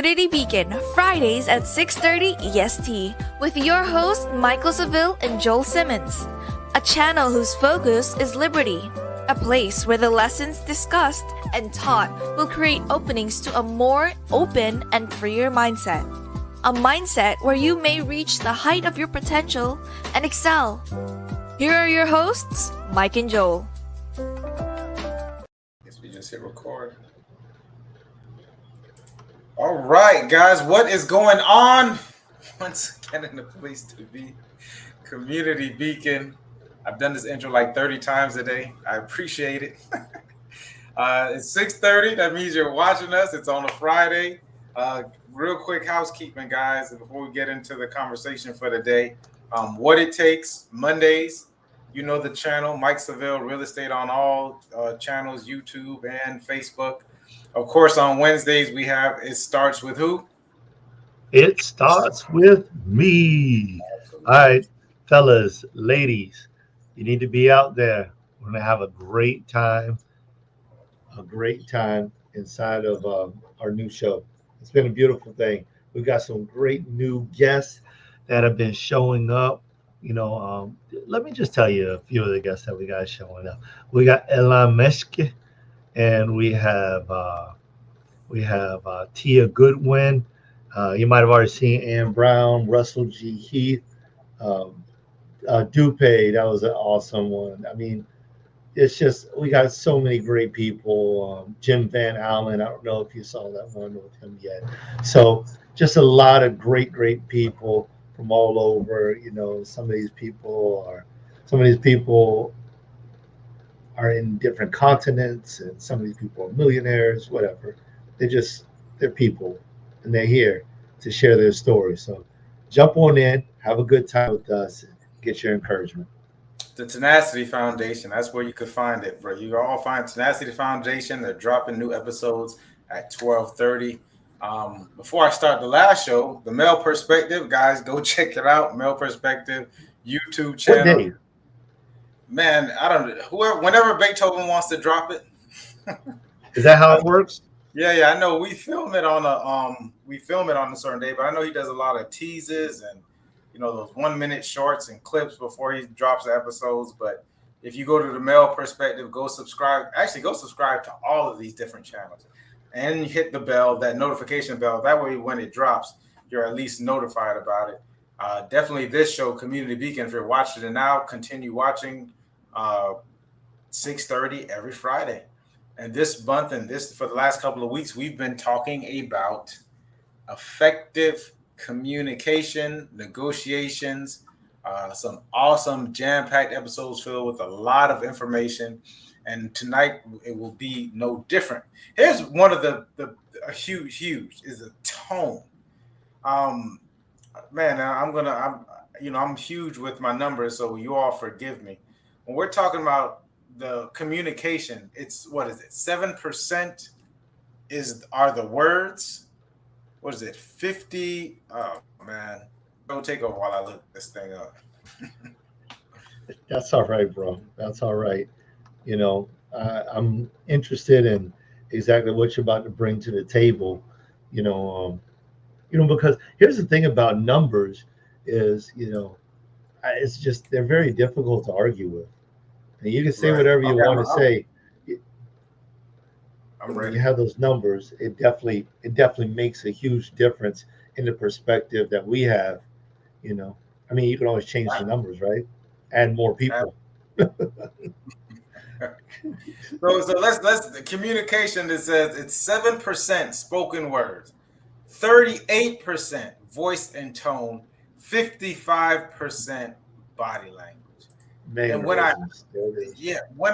Community Beacon, Fridays at 6:30 EST, with your hosts Michaeldseville and Joel Simmons. A channel whose focus is liberty. A place where the lessons discussed and taught will create openings to a more open and freer mindset. A mindset where you may reach the height of your potential and excel. Here are your hosts, Mike and Joel. Guess we just hit record. All right, guys, what is going on? Once again in the place to be, Community Beacon. I've done this intro like 30 times a day. I appreciate it. It's 6:30. That means you're watching us. It's on a Friday. Real quick housekeeping, guys, before we get into the conversation for the day. What it takes, Mondays. You know the channel, Michaeldseville, real estate on all channels, YouTube and Facebook. Of course, on Wednesdays, we have It Starts With Who? It starts with me. All right, fellas, ladies, you need to be out there. We're going to have a great time inside of our new show. It's been a beautiful thing. We've got some great new guests that have been showing up. You know, let me just tell you a few of the guests that we got showing up. We got Elan Meshke, and we have Tia Goodwin. You might have already seen Ann Brown, Russell G. Heath, Dupe. That was an awesome one. I mean, it's just, we got so many great people. Jim Van Allen, I don't know if you saw that one with him yet. So just a lot of great people from all over. You know, some of these people are in different continents, and some of these people are millionaires, whatever. They're people, and they're here to share their story. So jump on in, have a good time with us, and get your encouragement. The Tenacity Foundation, that's where you could find it, bro. You all find Tenacity Foundation. They're dropping new episodes at 12:30. Before I start the last show, the Male Perspective, guys, go check it out. Male Perspective YouTube channel. What day? Man, I don't know. Whenever Beethoven wants to drop it. Is that how it works? Yeah. I know we film it on a certain day, but I know he does a lot of teases and those 1 minute shorts and clips before he drops the episodes. But if you go to the Male Perspective, go subscribe. Actually, go subscribe to all of these different channels and hit the bell, that notification bell. That way, when it drops, you're at least notified about it. Definitely this show, Community Beacon, if you're watching it now, continue watching 6:30 every Friday. And this month and for the last couple of weeks, we've been talking about effective communication, negotiations, some awesome jam-packed episodes filled with a lot of information. And tonight it will be no different. Here's one of the huge is the tone. Man, I'm huge with my numbers, so you all forgive me. When we're talking about the communication, it's 7% are the words. What is it? 50. Oh man, don't take over while I look this thing up. That's all right, bro. That's all right. I'm interested in exactly what you're about to bring to the table. Because here's the thing about numbers is, it's just, they're very difficult to argue with. And you can say whatever you want to say. I'm ready. When you have those numbers, it definitely makes a huge difference in the perspective that we have. You can always change the numbers, right? Add more people. So let's the communication. It says it's 7% spoken words, 38% voice and tone, 55% body language. And when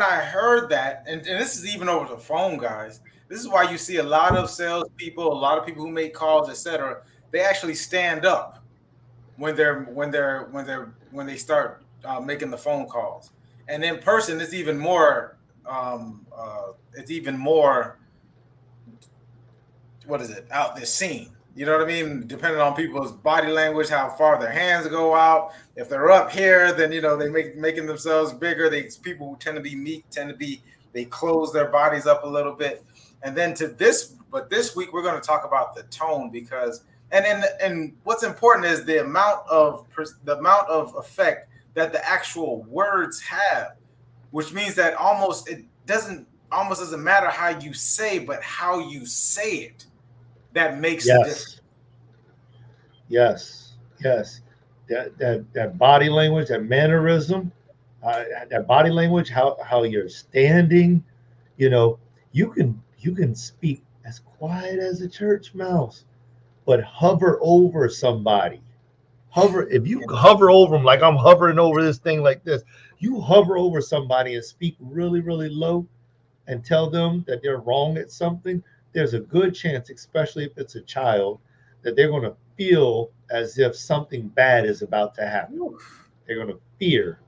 I heard that, and this is even over the phone, guys, this is why you see a lot of salespeople, a lot of people who make calls, etc. They actually stand up when they start making the phone calls. And in person, it's even more. Out there seen. You know what I mean? Depending on people's body language, how far their hands go out. If they're up here, then they making themselves bigger. People who tend to be meek they close their bodies up a little bit. And then this week we're going to talk about the tone because and what's important is the amount of effect that the actual words have, which means that it doesn't matter how you say, but how you say it that makes a difference. Yes. That body language, that mannerism, that body language, how you're standing, you know, you can speak as quiet as a church mouse, but hover over somebody. If you hover over them like I'm hovering over this thing like this, you hover over somebody and speak really, really low and tell them that they're wrong at something, there's a good chance, especially if it's a child, that they're going to feel as if something bad is about to happen. They're going to fear.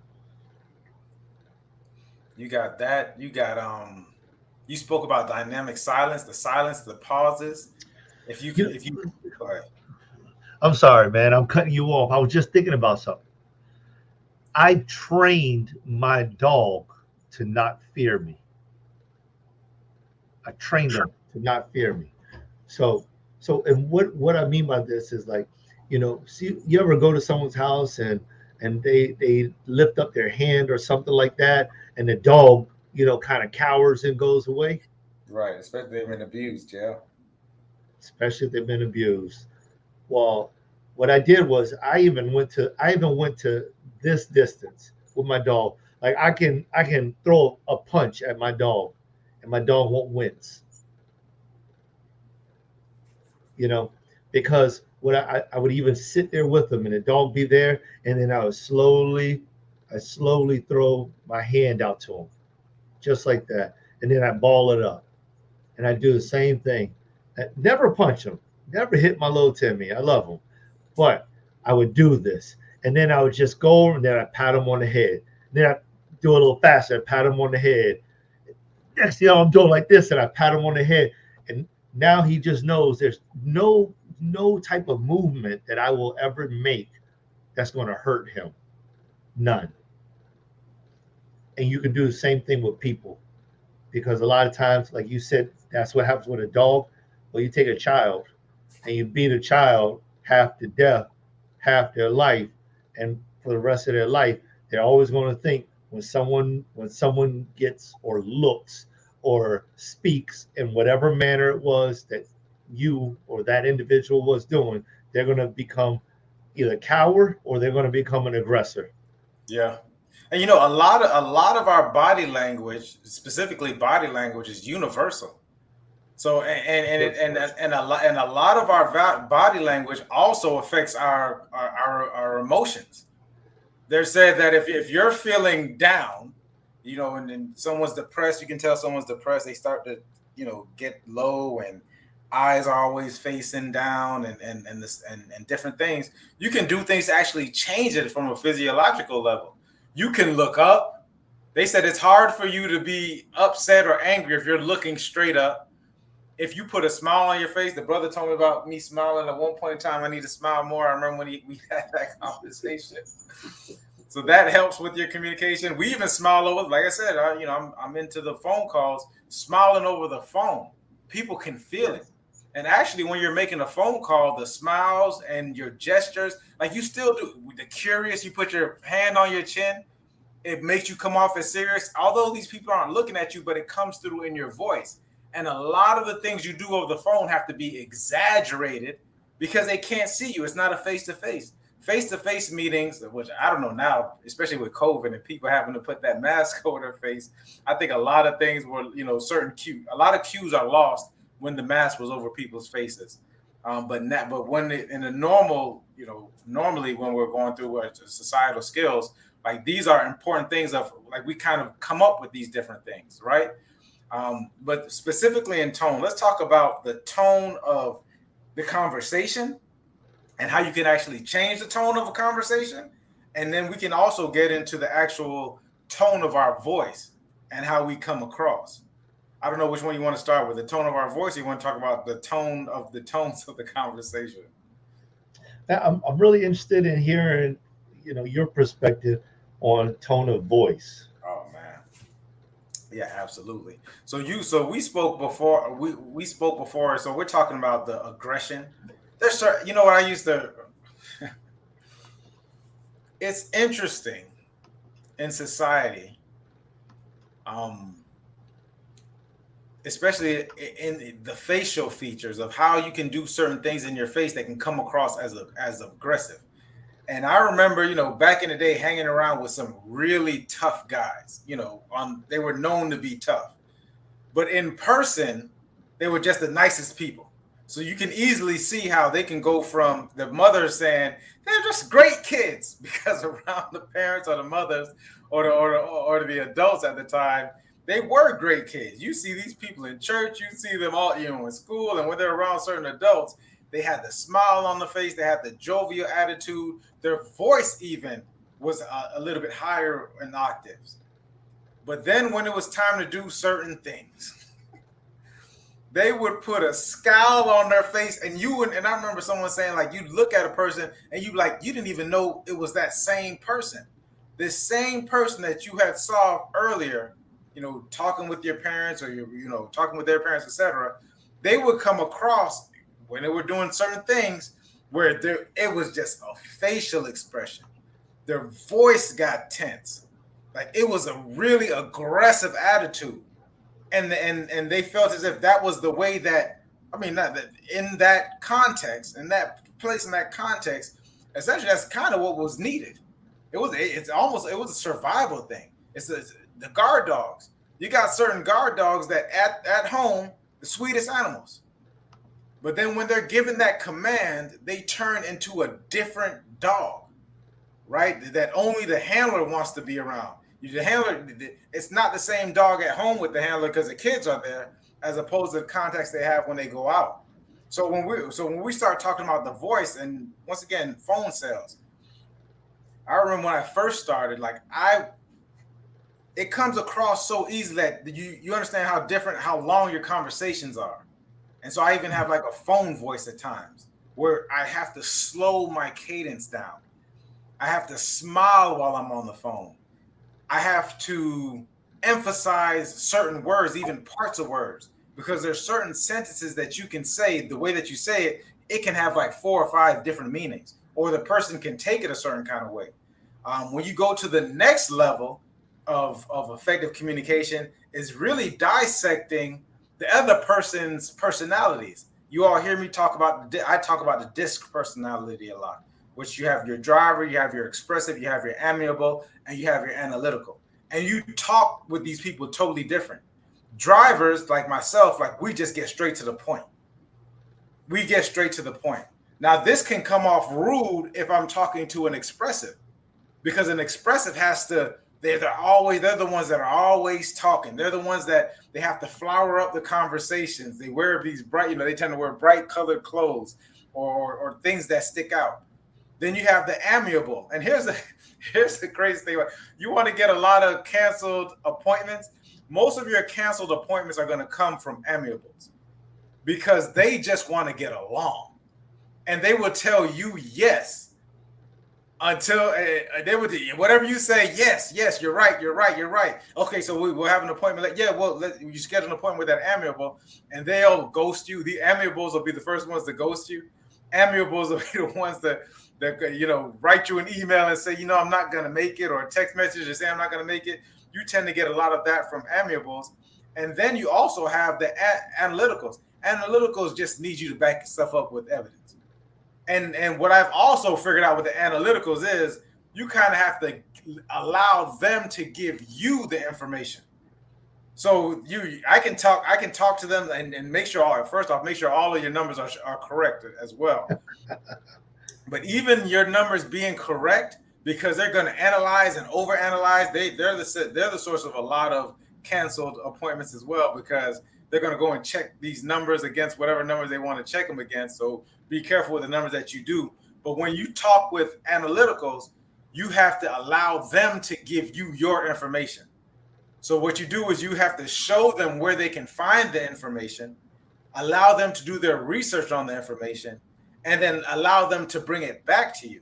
You got that. You spoke about dynamic silence, the pauses. If you go ahead. I'm sorry, man. I'm cutting you off. I was just thinking about something. I trained my dog to not fear me. I trained them to not fear me. So, and what I mean by this is like, see, you ever go to someone's house and they lift up their hand or something like that, and the dog, kind of cowers and goes away. Right, especially if they've been abused, yeah. Especially if they've been abused. Well, what I did was I even went to this distance with my dog. Like I can throw a punch at my dog, and my dog won't wince. Because what I would even sit there with them and the dog be there, and then I slowly throw my hand out to him, just like that, and then I ball it up, and I do the same thing. I never punch him, never hit my little Timmy. I love him, but I would do this, and then I would just go over and then I pat him on the head. Then I do a little faster, I pat him on the head. Next thing I'm doing like this, and I pat him on the head, and now he just knows there's no type of movement that I will ever make that's going to hurt him. None. And you can do the same thing with people, because a lot of times, like you said, that's what happens with a dog. Well, you take a child and you beat a child half to death, half their life, and for the rest of their life, they're always going to think when someone gets or looks or speaks in whatever manner it was that you or that individual was doing, they're going to become either coward or they're going to become an aggressor. Yeah. And a lot of our body language, specifically body language, is universal. So and a lot of our body language also affects our emotions. They're said that if you're feeling down, and someone's depressed, you can tell someone's depressed. They start to get low, and eyes are always facing down, and different things. You can do things to actually change it from a physiological level. You can look up. They said it's hard for you to be upset or angry if you're looking straight up. If you put a smile on your face, the brother told me about me smiling at one point in time. I need to smile more. I remember when we had that conversation. So that helps with your communication. We even smile over, like I said, I'm into the phone calls, smiling over the phone. People can feel it. And actually, when you're making a phone call, the smiles and your gestures, like you still do the curious, you put your hand on your chin, it makes you come off as serious. Although these people aren't looking at you, but it comes through in your voice. And a lot of the things you do over the phone have to be exaggerated because they can't see you. It's not a face-to-face. Face-to-face meetings, which I don't know now, especially with COVID and people having to put that mask over their face, I think a lot of things were, a lot of cues are lost when the mask was over people's faces. But when in a normal, normally when we're going through societal skills, like these are important things of like we kind of come up with these different things, right? But specifically in tone, let's talk about the tone of the conversation and how you can actually change the tone of a conversation. And then we can also get into the actual tone of our voice and how we come across. I don't know which one you want to start with, the tone of our voice, or you want to talk about the tones of the conversation. I'm really interested in hearing, your perspective on tone of voice. Oh man. Yeah, absolutely. So we spoke before. We spoke before. So we're talking about the aggression. There's certain, you know what I used to. It's interesting in society, um, especially in the facial features of how you can do certain things in your face that can come across as aggressive. And I remember, back in the day, hanging around with some really tough guys. They were known to be tough, but in person, they were just the nicest people. So you can easily see how they can go from the mothers saying they're just great kids because around the parents or the mothers or the adults at the time, they were great kids. You see these people in church, you see them all, in school, and when they're around certain adults, they had the smile on the face, they had the jovial attitude. Their voice even was a little bit higher in octaves. But then when it was time to do certain things, they would put a scowl on their face, and I remember someone saying, like, you look at a person and you didn't even know it was that same person. This same person that you had saw earlier, talking with your parents or talking with their parents, etc. They would come across when they were doing certain things where it was just a facial expression. Their voice got tense. Like it was a really aggressive attitude. And they felt as if that was the way that, not that in that context, in that place, in that context, essentially that's kind of what was needed. It was a survival thing. It's the guard dogs. You got certain guard dogs that at home, the sweetest animals. But then when they're given that command, they turn into a different dog, right? That only the handler wants to be around. The handler, it's not the same dog at home with the handler because the kids are there, as opposed to the context they have when they go out. So when we start talking about the voice, and once again, phone sales, I remember when I first started, it comes across so easy that you understand how long your conversations are. And so I even have like a phone voice at times where I have to slow my cadence down. I have to smile while I'm on the phone. I have to emphasize certain words, even parts of words, because there's certain sentences that you can say, the way that you say it, it can have like 4 or 5 different meanings, or the person can take it a certain kind of way. When you go to the next level of effective communication is really dissecting the other person's personalities. You all hear me talk about, I talk about the DISC personality a lot, which you have your driver, you have your expressive, you have your amiable, and you have your analytical. And you talk with these people totally different. Drivers like myself, we just get straight to the point. We get straight to the point. Now, this can come off rude if I'm talking to an expressive, because an expressive has to, they're the ones that are always talking. They're the ones that they have to flower up the conversations. They wear these bright, they tend to wear bright colored clothes or things that stick out. Then you have the amiable. And here's the crazy thing. You want to get a lot of canceled appointments. Most of your canceled appointments are going to come from amiables because they just want to get along. And they will tell you yes until they would, whatever you say, yes, you're right. Okay, so we'll have an appointment. You schedule an appointment with that amiable, and they'll ghost you. The amiables will be the first ones to ghost you. Amiables will be the ones that write you an email and say, I'm not going to make it, or a text message and say I'm not going to make it. You tend to get a lot of that from amiables. And then you also have the analyticals. Analyticals just need you to back stuff up with evidence. And what I've also figured out with the analyticals is you kind of have to allow them to give you the information. So I can talk to them and make sure all of your numbers are correct as well. But even your numbers being correct, because they're going to analyze and overanalyze, they're the source of a lot of canceled appointments as well, because they're going to go and check these numbers against whatever numbers they want to check them against. So be careful with the numbers that you do. But when you talk with analyticals, you have to allow them to give you your information. So what you do is you have to show them where they can find the information, allow them to do their research on the information, and then allow them to bring it back to you.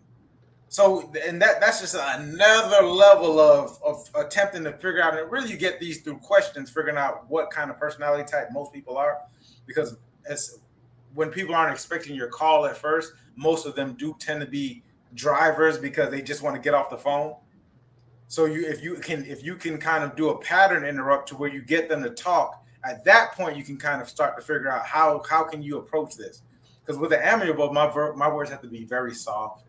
So, and that's just another level of attempting to figure out. And really, you get these through questions, figuring out what kind of personality type most people are, because as when people aren't expecting your call at first, most of them do tend to be drivers because they just want to get off the phone. So if you can kind of do a pattern interrupt to where you get them to talk, at that point you can kind of start to figure out how can you approach this. Because with the amiable, my words have to be very soft.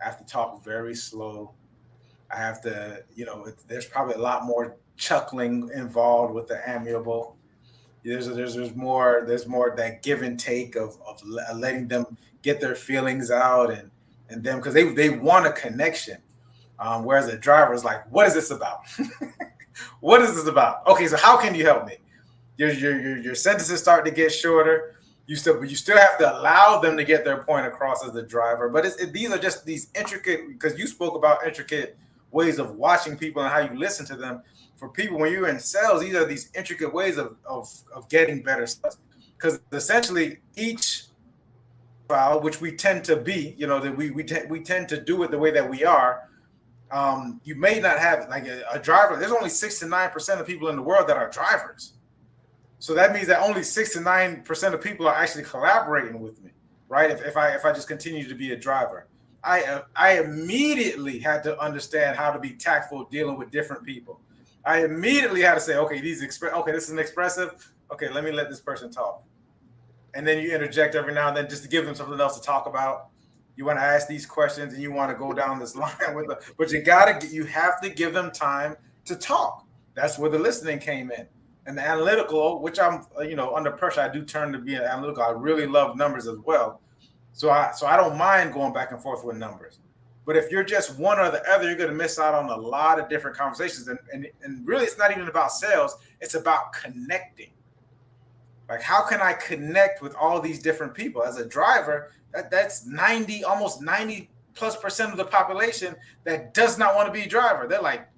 I have to talk very slow. I have to, there's probably a lot more chuckling involved with the amiable. There's more that give and take of letting them get their feelings out and them, because they want a connection. Whereas the driver is like, what is this about? What is this about? Okay, so how can you help me? Your sentences start to get shorter. You still have to allow them to get their point across as the driver. But these are just these intricate, because you spoke about intricate ways of watching people and how you listen to them. For people, when you're in sales, these are these intricate ways of getting better sales. Because essentially each file, which we tend to be, that we tend to do it the way that we are. You may not have like a driver. There's only 6 to 9% of people in the world that are drivers. So that means that only 6 to 9% of people are actually collaborating with me, right? If I just continue to be a driver, I immediately had to understand how to be tactful dealing with different people. I immediately had to say, okay, this is an expressive. Okay, let me let this person talk. And then you interject every now and then just to give them something else to talk about. You want to ask these questions and you want to go down this line with them, but you have to give them time to talk. That's where the listening came in. And the analytical, which I'm, under pressure, I do turn to be an analytical. I really love numbers as well. So I don't mind going back and forth with numbers. But if you're just one or the other, you're going to miss out on a lot of different conversations. And really, it's not even about sales. It's about connecting. Like, how can I connect with all these different people? As a driver, that's almost 90+% of the population that does not want to be a driver. They're like,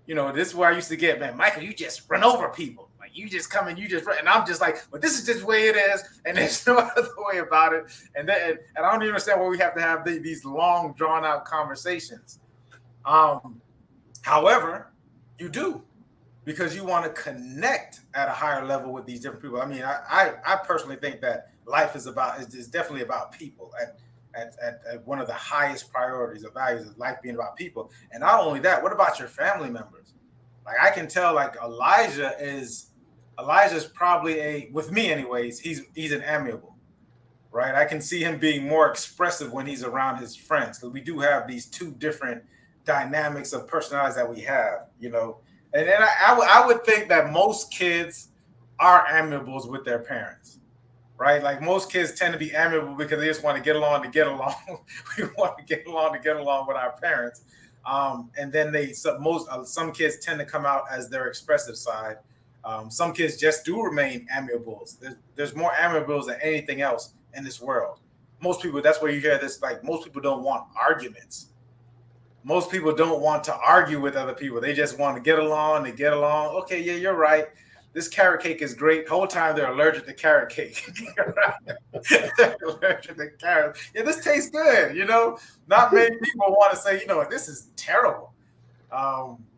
this is where I used to get, man, Michael, you just run over people. Like, you just come and you just run. And I'm just like, but this is just the way it is. And there's no other way about it. And I don't even understand why we have to have these long, drawn out conversations. However, you do, because you want to connect at a higher level with these different people. I mean, I personally think that life is definitely about people. At one of the highest priorities or values of life being about people. And not only that, what about your family members? Like, I can tell, like, Elijah's probably with me anyways, he's an amiable, right? I can see him being more expressive when he's around his friends, because we do have these two different dynamics of personalities that we have, And then I would think that most kids are amiables with their parents. Right? Like, most kids tend to be amiable because they just want to get along to get along. We want to get along with our parents. And then some kids tend to come out as their expressive side. Some kids just do remain amiables. There's more amiables than anything else in this world. Most people, that's where you hear this, like, most people don't want arguments. Most people don't want to argue with other people. They just want to get along. Okay, yeah, you're right. This carrot cake is great. The whole time they're allergic to carrot cake. They're allergic to carrot. Yeah, this tastes good. Not many people want to say, this is terrible.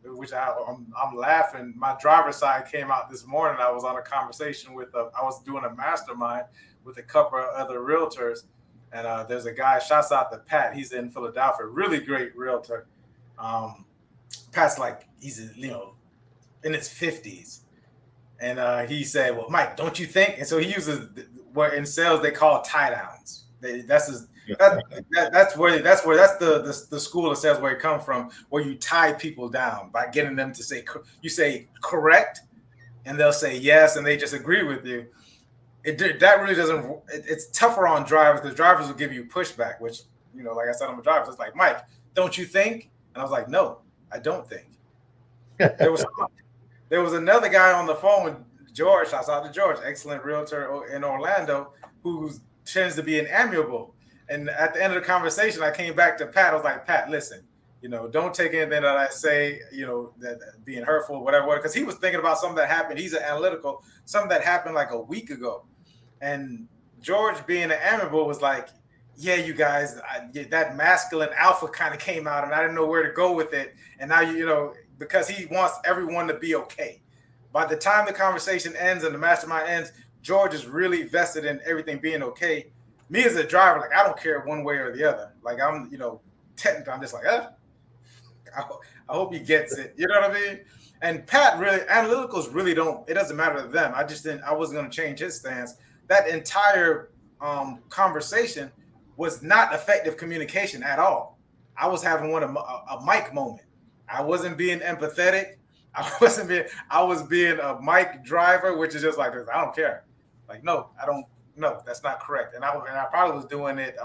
Which I'm laughing. My driver's side came out this morning. I was on a conversation I was doing a mastermind with a couple of other realtors. And there's a guy, shouts out to Pat. He's in Philadelphia, really great realtor. Pat's like, he's, in his 50s. And he said, well, Mike, don't you think? And so he uses what in sales they call tie downs. That's the school of sales where it comes from, where you tie people down by getting them to say correct, and they'll say yes, and they just agree with you. That really doesn't. It's tougher on drivers, because drivers will give you pushback, which, like I said, I'm a driver. So it's like, Mike, don't you think? And I was like, no, I don't think. There was another guy on the phone with George. Shouts out to George, excellent realtor in Orlando, who tends to be an amiable. And at the end of the conversation, I came back to Pat. I was like, Pat, listen, don't take anything that I say, that being hurtful, whatever, because he was thinking about something that happened. He's an analytical, something that happened like a week ago. And George, being an amiable, was like, yeah, you guys, that masculine alpha kind of came out, and I didn't know where to go with it. And now, because he wants everyone to be okay. By the time the conversation ends and the mastermind ends, George is really vested in everything being okay. Me as a driver, like, I don't care one way or the other. Like, technically, I'm just like, I hope he gets it. You know what I mean? And Pat really, analyticals really don't. It doesn't matter to them. I wasn't going to change his stance. That entire conversation was not effective communication at all. I was having a Mike moment. I wasn't being empathetic. I was being a Mike driver, which is just like this. I don't care. Like, no, I don't. No, that's not correct. And I probably was doing it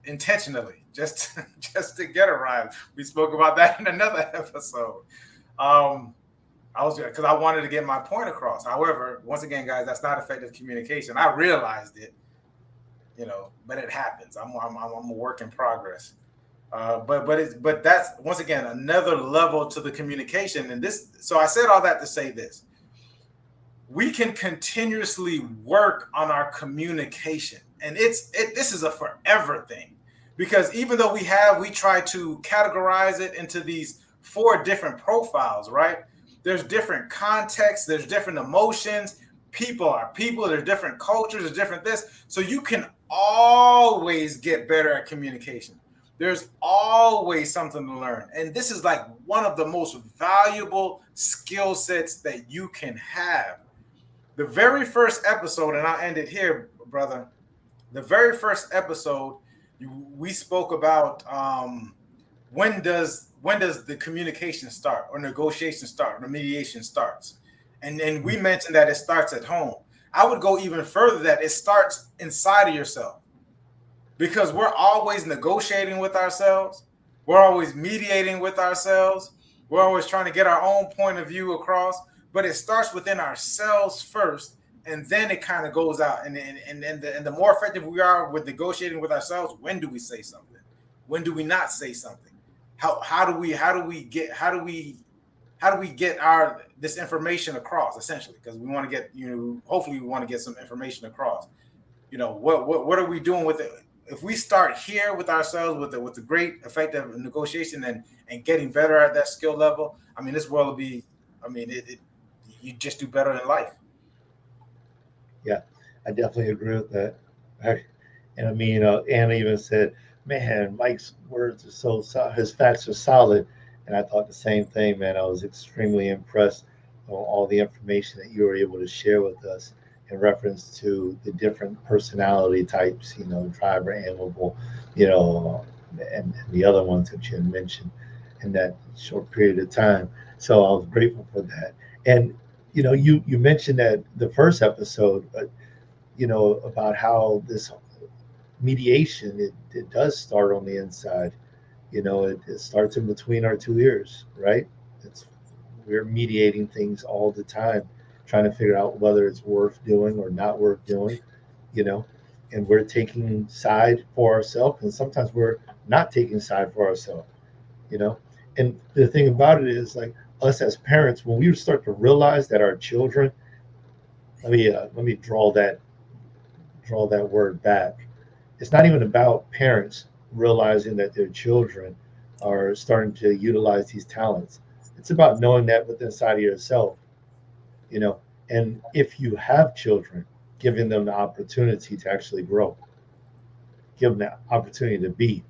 intentionally, just to get a ride. We spoke about that in another episode. I was, because I wanted to get my point across. However, once again, guys, that's not effective communication. I realized it, but it happens. I'm a work in progress. But that's, once again, another level to the communication. And so I said all that to say this: we can continuously work on our communication, and this is a forever thing, because even though we try to categorize it into these 4 different profiles, right? There's different contexts, there's different emotions, people are people, there's different cultures, there's different this. So you can always get better at communication. There's always something to learn. And this is like one of the most valuable skill sets that you can have. The very first episode, and I'll end it here, brother. The very first episode, we spoke about when does the communication start, or negotiation start, or mediation starts. And then we mentioned that it starts at home. I would go even further, that it starts inside of yourself, because we're always negotiating with ourselves. We're always mediating with ourselves. We're always trying to get our own point of view across, but it starts within ourselves first, and then it kind of goes out. And the more effective we are with negotiating with ourselves, when do we say something? When do we not say something? How do we get this information across, essentially? Because we want to get, hopefully we want to get some information across. What are we doing with it? If we start here with ourselves, with the great effective negotiation and getting better at that skill level, I mean, this world will be, you just do better in life. Yeah, I definitely agree with that. Anna even said, man, Mike's words are so solid, his facts are solid. And I thought the same thing, man. I was extremely impressed on all the information that you were able to share with us in reference to the different personality types, driver, animal, and the other ones that you had mentioned in that short period of time. So I was grateful for that. And, you mentioned that the first episode, about how this mediation, it does start on the inside. It starts in between our 2 ears, right? We're mediating things all the time, trying to figure out whether it's worth doing or not worth doing, and we're taking side for ourselves, and sometimes we're not taking side for ourselves, and the thing about it is, like, us as parents, when we start to realize that our children, let me draw that word back. It's not even about parents realizing that their children are starting to utilize these talents. It's about knowing that within inside of yourself, and if you have children, giving them the opportunity to actually grow, give them the opportunity to be,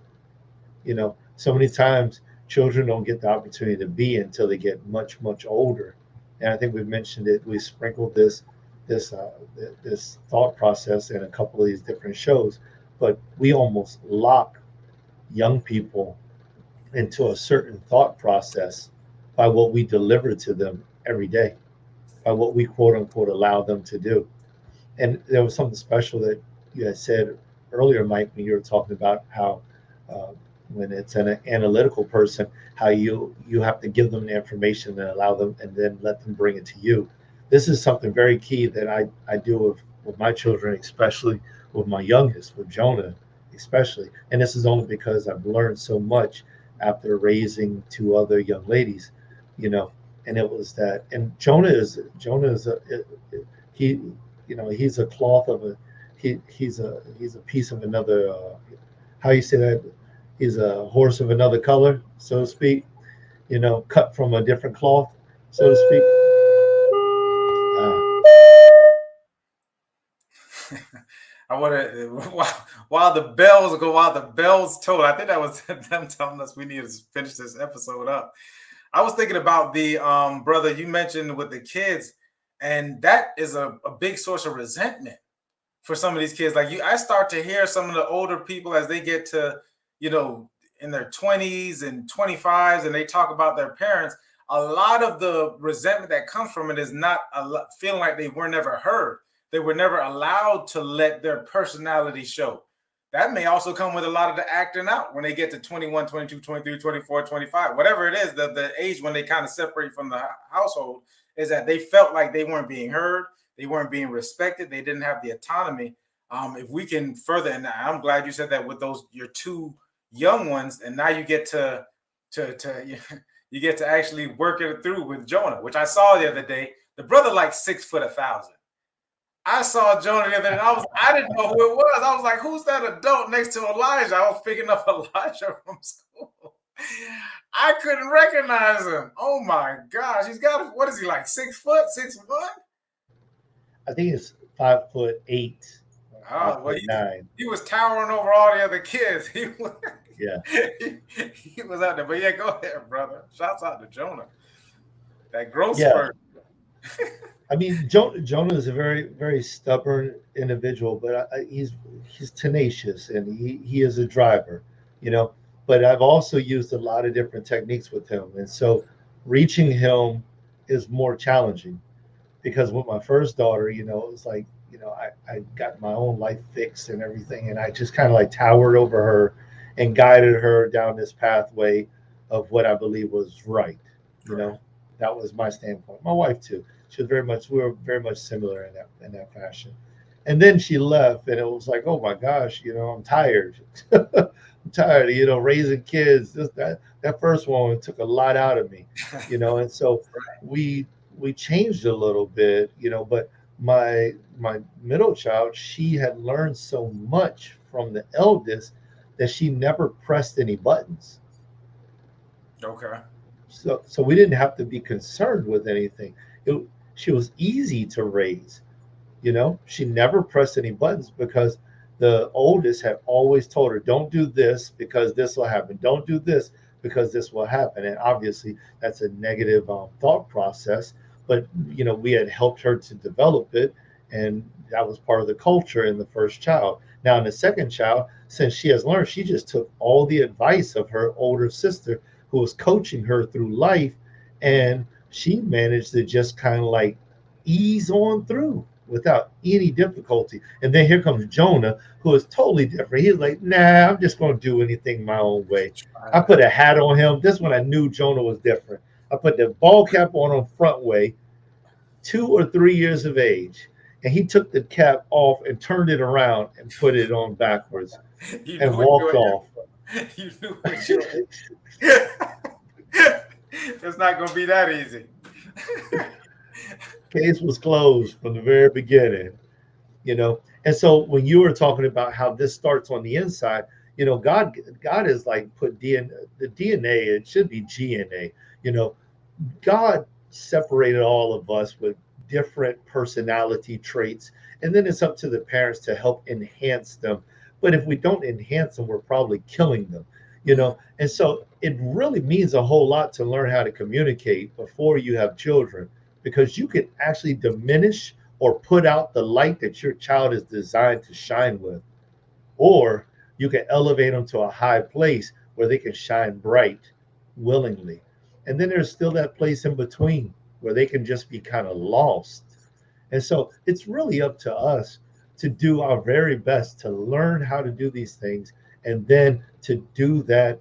so many times children don't get the opportunity to be until they get much, much older. And I think we've mentioned it. We sprinkled this thought process in a couple of these different shows, but we almost lock young people into a certain thought process by what we deliver to them every day, by what we quote unquote allow them to do. And there was something special that you had said earlier, Mike, when you were talking about how when it's an analytical person, how you have to give them the information and allow them, and then let them bring it to you. This is something very key that I do with my children, especially with my youngest, with Jonah especially. And this is only because I've learned so much after raising 2 other young ladies, and it was that. And Jonah is he's a cloth of a, he's a piece of another. How you say that? He's a horse of another color, so to speak. Cut from a different cloth, so to speak. Uh, I want to while the bells go, while the bells toll. I think that was them telling us we need to finish this episode up. I was thinking about the brother you mentioned with the kids, and that is a big source of resentment for some of these kids. Like I start to hear some of the older people as they get to, in their 20s and 25s, and they talk about their parents. A lot of the resentment that comes from it is not feeling like they were never heard. They were never allowed to let their personality show. That may also come with a lot of the acting out when they get to 21, 22, 23, 24, 25, whatever it is, the age when they kind of separate from the household, is that they felt like they weren't being heard. They weren't being respected. They didn't have the autonomy. If we can further, and I'm glad you said that with your two young ones, and now you get to you get to actually work it through with Jonah, which I saw the other day. The brother like 6'1,000. I saw Jonah the other day. I didn't know who it was. I was like, who's that adult next to Elijah? I was picking up Elijah from school. I couldn't recognize him. Oh my gosh. He's got, what is he, like 6 foot, 6'1"? I think it's 5'8". Oh, well, he was towering over all the other kids. He was out there. But yeah, go ahead, brother. Shouts out to Jonah. That growth spurt. I mean, Jonah is a very, very stubborn individual, but he's tenacious, and he is a driver, But I've also used a lot of different techniques with him, and so reaching him is more challenging, because with my first daughter, it was like, I got my own life fixed and everything, and I just kind of like towered over her and guided her down this pathway of what I believe was right. That was my standpoint. My wife too. We were very much similar in that fashion. And then she left, and it was like, oh my gosh, I'm tired. I'm tired of, raising kids. That first one took a lot out of me, and so we changed a little bit, but my middle child, she had learned so much from the eldest that she never pressed any buttons. Okay. So we didn't have to be concerned with anything. She was easy to raise. She never pressed any buttons, because the oldest had always told her, don't do this because this will happen. Don't do this because this will happen. And obviously that's a negative thought process, but we had helped her to develop it, and that was part of the culture in the first child. Now in the second child, since she has learned, she just took all the advice of her older sister, who was coaching her through life, and she managed to just kind of like ease on through without any difficulty. And then here comes Jonah, who is totally different. He's like, nah, I'm just going to do anything my own way. I put a hat on him. This one I knew Jonah was different. I put the ball cap on him front way, 2 or 3 years of age. And he took the cap off and turned it around and put it on backwards and walked off. You knew what you It's not going to be that easy. Case was closed from the very beginning, And so when you were talking about how this starts on the inside, God is like put the DNA, it should be GNA, God separated all of us with different personality traits, and then it's up to the parents to help enhance them. But if we don't enhance them, we're probably killing them, And so it really means a whole lot to learn how to communicate before you have children, because you can actually diminish or put out the light that your child is designed to shine with, or you can elevate them to a high place where they can shine bright willingly. And then there's still that place in between where they can just be kind of lost. And so it's really up to us to do our very best to learn how to do these things, and then to do that.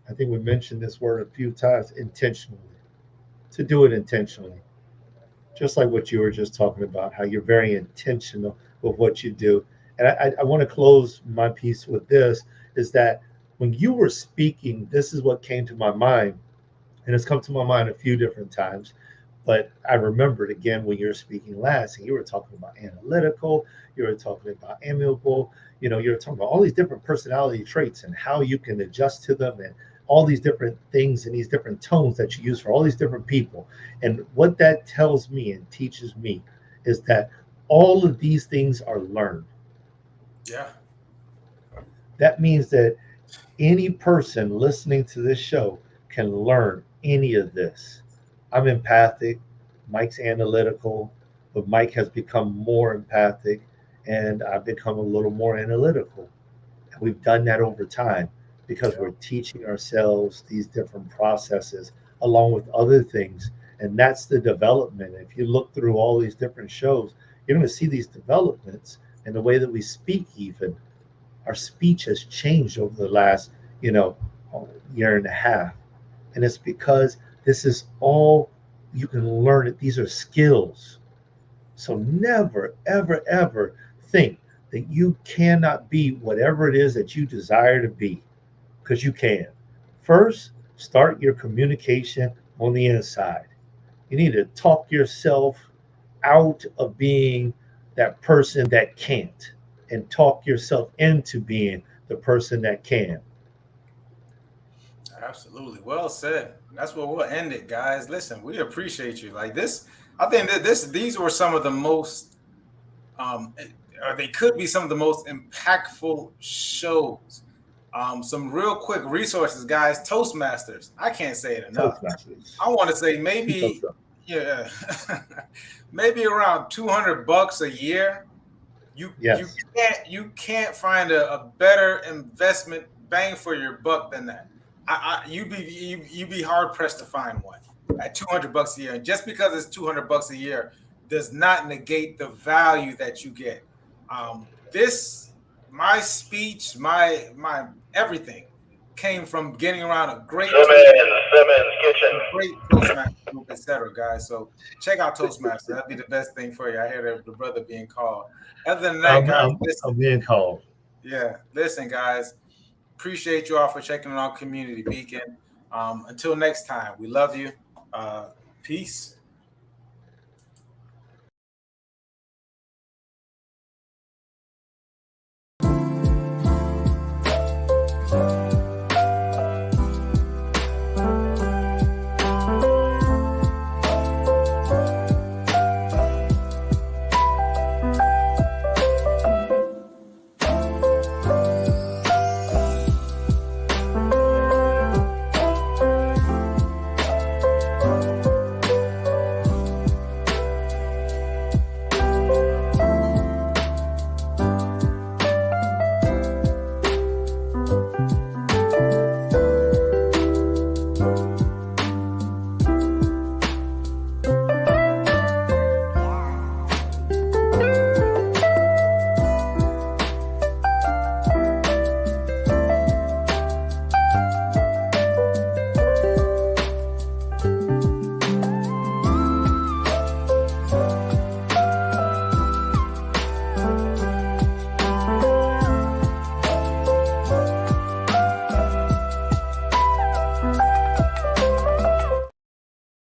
I think we mentioned this word a few times, intentionally, to do it intentionally. Just like what you were just talking about, how you're very intentional with what you do. And I want to close my piece with this, is that when you were speaking, this is what came to my mind. And it's come to my mind a few different times. But I remembered again when you were speaking last, and you were talking about analytical, you were talking about amiable, you were talking about all these different personality traits and how you can adjust to them, and all these different things and these different tones that you use for all these different people. And what that tells me and teaches me is that all of these things are learned. Yeah. That means that any person listening to this show can learn any of this. I'm empathic, Mike's analytical, but Mike has become more empathic, and I've become a little more analytical. And we've done that over time because Yeah. we're teaching ourselves these different processes along with other things. And that's the development. If you look through all these different shows, you're going to see these developments in the way that we speak, even. Our speech has changed over the last, you know, year and a half. And it's because this is all you can learn it. These are skills. So never, ever, ever think that you cannot be whatever it is that you desire to be, because you can. First, start your communication on the inside. You need to talk yourself out of being that person that can't, and talk yourself into being the person that can. Absolutely. Well said. That's where we'll end it, guys. Listen, we appreciate you. Like this, I think that these were some of the most um or they could be some of the most impactful shows. Some real quick resources, guys. Toastmasters. I can't say it enough. Toastmasters. I want to say Keep us maybe, up. yeah, maybe around $200 a year. You Yes. can't find a better investment bang for your buck than that. You'd be hard pressed to find one at $200 a year. And just because it's $200 a year does not negate the value that you get. This my speech, my everything came from getting around a great Simmons Kitchen. Toastmaster group, etc. Guys, so check out Toastmaster. That'd be the best thing for you. I hear the brother being called. Other than that, I'm, guys, I'm, listen. I'm being called. Yeah, listen, guys. Appreciate you all for checking on Community Beacon. Until next time, we love you. Peace.